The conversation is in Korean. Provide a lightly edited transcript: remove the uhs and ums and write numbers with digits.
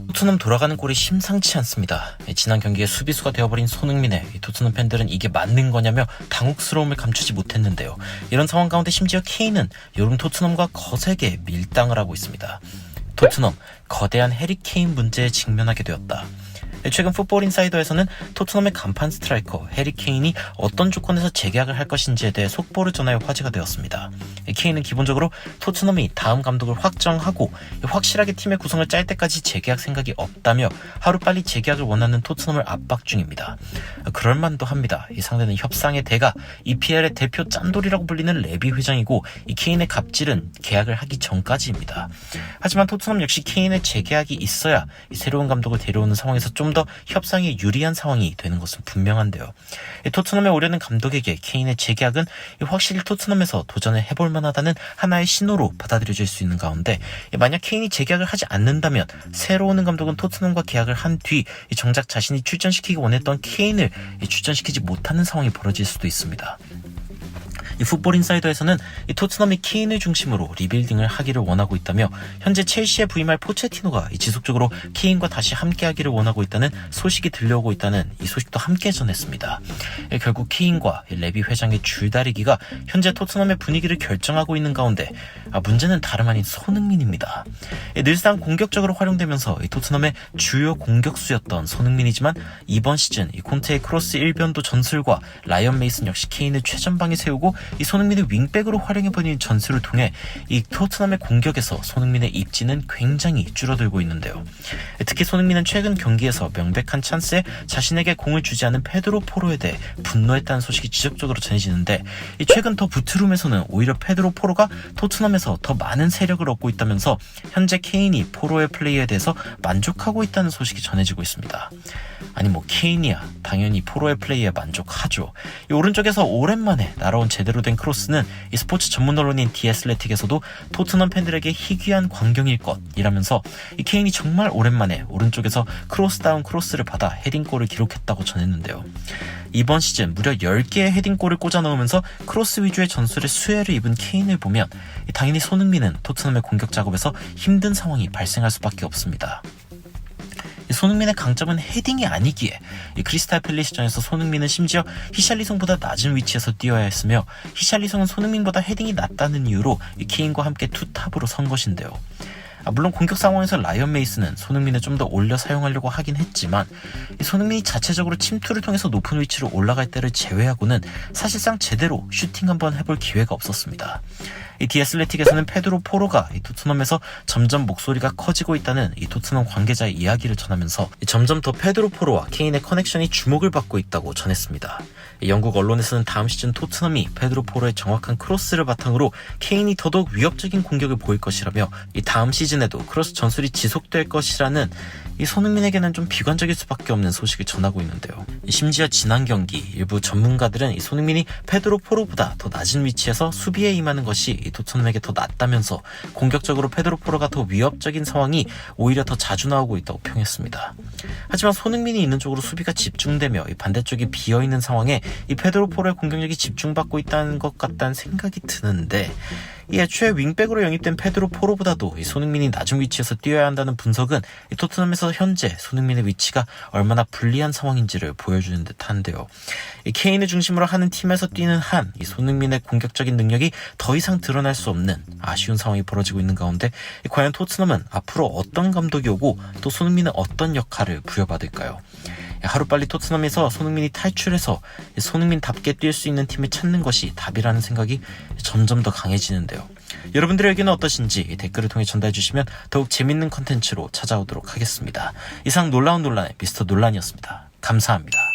토트넘 돌아가는 꼴이 심상치 않습니다. 지난 경기에 수비수가 되어버린 손흥민에 토트넘 팬들은 이게 맞는 거냐며 당혹스러움을 감추지 못했는데요. 이런 상황 가운데 심지어 케인은 요즘 토트넘과 거세게 밀당을 하고 있습니다. 토트넘, 거대한 해리 케인 문제에 직면하게 되었다. 최근 풋볼 인사이더에서는 토트넘의 간판 스트라이커 해리 케인이 어떤 조건에서 재계약을 할 것인지에 대해 속보를 전하여 화제가 되었습니다. 케인은 기본적으로 토트넘이 다음 감독을 확정하고 확실하게 팀의 구성을 짤 때까지 재계약 생각이 없다며 하루빨리 재계약을 원하는 토트넘을 압박 중입니다. 그럴만도 합니다. 이 상대는 협상의 대가 EPL의 대표 짠돌이라고 불리는 레비 회장이고 이 케인의 갑질은 계약을 하기 전까지입니다. 하지만 토트넘 역시 케인의 재계약이 있어야 새로운 감독을 데려오는 상황에서 좀 더 협상에 유리한 상황이 되는 것은 분명한데요. 토트넘에 오려는 감독에게 케인의 재계약은 확실히 토트넘에서 도전을 해볼 만하다는 하나의 신호로 받아들여질 수 있는 가운데, 만약 케인이 재계약을 하지 않는다면 새로 오는 감독은 토트넘과 계약을 한 뒤 정작 자신이 출전시키기 원했던 케인을 출전시키지 못하는 상황이 벌어질 수도 있습니다. 풋볼 인사이더에서는 토트넘이 케인을 중심으로 리빌딩을 하기를 원하고 있다며, 현재 첼시에 부임할 포체티노가 지속적으로 케인과 다시 함께하기를 원하고 있다는 소식이 들려오고 있다는 이 소식도 함께 전했습니다. 결국 케인과 레비 회장의 줄다리기가 현재 토트넘의 분위기를 결정하고 있는 가운데, 문제는 다름 아닌 손흥민입니다. 늘상 공격적으로 활용되면서 토트넘의 주요 공격수였던 손흥민이지만, 이번 시즌 콘테의 크로스 일변도 전술과 라이언 메이슨 역시 케인을 최전방에 세우고 이 손흥민을 윙백으로 활용해버린 전술을 통해 이 토트넘의 공격에서 손흥민의 입지는 굉장히 줄어들고 있는데요. 특히 손흥민은 최근 경기에서 명백한 찬스에 자신에게 공을 주지 않은 페드로 포로에 대해 분노했다는 소식이 지속적으로 전해지는데, 이 최근 더 부트룸에서는 오히려 페드로 포로가 토트넘에서 더 많은 세력을 얻고 있다면서 현재 케인이 포로의 플레이에 대해서 만족하고 있다는 소식이 전해지고 있습니다. 아니 케인이야 당연히 포로의 플레이에 만족하죠. 이 오른쪽에서 오랜만에 날아온 제대로 된 크로스는 이 스포츠 전문 언론인 디 애슬레틱에서도 토트넘 팬들에게 희귀한 광경일 것이라면서 이 케인이 정말 오랜만에 오른쪽에서 크로스다운 크로스를 받아 헤딩골을 기록했다고 전했는데요. 이번 시즌 무려 10개의 헤딩골을 꽂아 넣으면서 크로스 위주의 전술의 수혜를 입은 케인을 보면 당연히 손흥민은 토트넘의 공격 작업에서 힘든 상황이 발생할 수밖에 없습니다. 손흥민의 강점은 헤딩이 아니기에 크리스탈 팰리스전에서 손흥민은 심지어 히샬리송보다 낮은 위치에서 뛰어야 했으며, 히샬리송은 손흥민보다 헤딩이 낮다는 이유로 케인과 함께 투탑으로 선 것인데요. 물론 공격 상황에서 라이언 메이슨은 손흥민을 좀 더 올려 사용하려고 하긴 했지만, 손흥민이 자체적으로 침투를 통해서 높은 위치로 올라갈 때를 제외하고는 사실상 제대로 슈팅 한번 해볼 기회가 없었습니다. 이 디애슬레틱에서는 페드로 포로가 이 토트넘에서 점점 목소리가 커지고 있다는 이 토트넘 관계자의 이야기를 전하면서 점점 더 페드로 포로와 케인의 커넥션이 주목을 받고 있다고 전했습니다. 영국 언론에서는 다음 시즌 토트넘이 페드로 포로의 정확한 크로스를 바탕으로 케인이 더더욱 위협적인 공격을 보일 것이라며, 이 다음 시즌에도 크로스 전술이 지속될 것이라는 이 손흥민에게는 좀 비관적일 수밖에 없는 소식을 전하고 있는데요. 심지어 지난 경기 일부 전문가들은 이 손흥민이 페드로 포로보다 더 낮은 위치에서 수비에 임하는 것이 이 토트넘에게 더 낫다면서 공격적으로 페드로 포로가 더 위협적인 상황이 오히려 더 자주 나오고 있다고 평했습니다. 하지만 손흥민이 있는 쪽으로 수비가 집중되며 이 반대쪽이 비어있는 상황에 이 페드로 포로의 공격력이 집중받고 있다는 것 같다는 생각이 드는데, 이 애초에 윙백으로 영입된 페드로 포로보다도 이 손흥민이 낮은 위치에서 뛰어야 한다는 분석은 이 토트넘에서 현재 손흥민의 위치가 얼마나 불리한 상황인지를 보여주는 듯한데요. 이 케인을 중심으로 하는 팀에서 뛰는 한 이 손흥민의 공격적인 능력이 더 이상 드러날 수 없는 아쉬운 상황이 벌어지고 있는 가운데, 과연 토트넘은 앞으로 어떤 감독이 오고 또 손흥민은 어떤 역할을 부여받을까요? 하루빨리 토트넘에서 손흥민이 탈출해서 손흥민답게 뛸 수 있는 팀을 찾는 것이 답이라는 생각이 점점 더 강해지는데요. 여러분들의 의견은 어떠신지 댓글을 통해 전달해 주시면 더욱 재밌는 컨텐츠로 찾아오도록 하겠습니다. 이상 놀라운 논란의 미스터 논란이었습니다. 감사합니다.